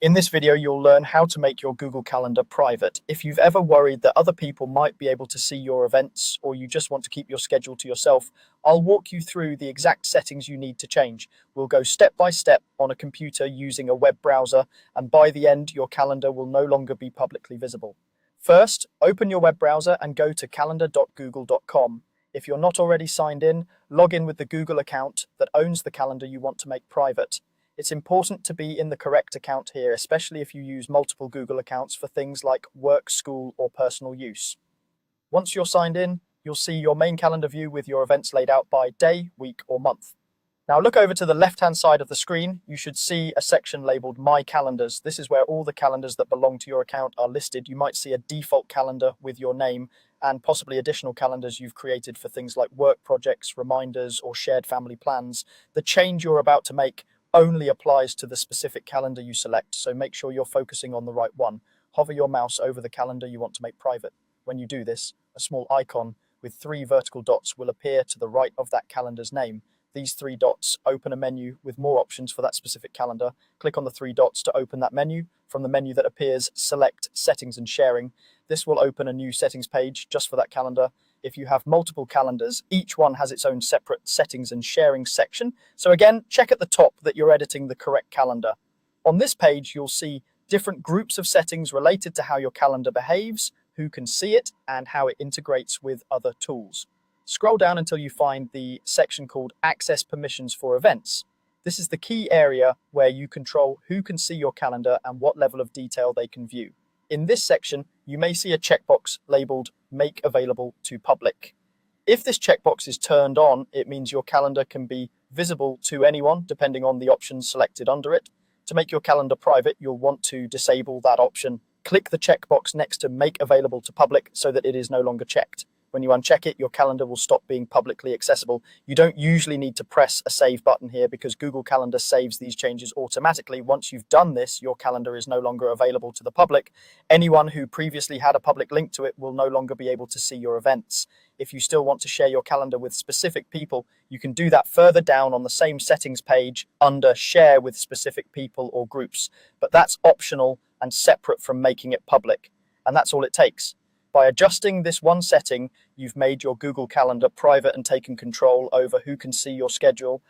In this video, you'll learn how to make your Google Calendar private. If you've ever worried that other people might be able to see your events or you just want to keep your schedule to yourself, I'll walk you through the exact settings you need to change. We'll go step by step on a computer using a web browser, and by the end, your calendar will no longer be publicly visible. First, open your web browser and go to calendar.google.com. If you're not already signed in, log in with the Google account that owns the calendar you want to make private. It's important to be in the correct account here, especially if you use multiple Google accounts for things like work, school, or personal use. Once you're signed in, you'll see your main calendar view with your events laid out by day, week, or month. Now look over to the left-hand side of the screen. You should see a section labeled My Calendars. This is where all the calendars that belong to your account are listed. You might see a default calendar with your name and possibly additional calendars you've created for things like work projects, reminders, or shared family plans. The change you're about to make only applies to the specific calendar you select, so make sure you're focusing on the right one. Hover your mouse over the calendar you want to make private. When you do this, a small icon with 3 vertical dots will appear to the right of that calendar's name. These 3 dots open a menu with more options for that specific calendar. Click on the 3 dots to open that menu. From the menu that appears, select Settings and Sharing. This will open a new settings page just for that calendar. If you have multiple calendars, each one has its own separate settings and sharing section. So again, check at the top that you're editing the correct calendar. On this page, you'll see different groups of settings related to how your calendar behaves, who can see it, and how it integrates with other tools. Scroll down until you find the section called Access Permissions for Events. This is the key area where you control who can see your calendar and what level of detail they can view. In this section, you may see a checkbox labeled Make Available to Public. If this checkbox is turned on, it means your calendar can be visible to anyone, depending on the options selected under it. To make your calendar private, you'll want to disable that option. Click the checkbox next to Make Available to Public so that it is no longer checked. When you uncheck it, your calendar will stop being publicly accessible. You don't usually need to press a save button here because Google Calendar saves these changes automatically. Once you've done this, your calendar is no longer available to the public. Anyone who previously had a public link to it will no longer be able to see your events. If you still want to share your calendar with specific people, you can do that further down on the same settings page under Share with Specific People or Groups. But that's optional and separate from making it public. And that's all it takes. By adjusting this one setting, you've made your Google Calendar private and taken control over who can see your schedule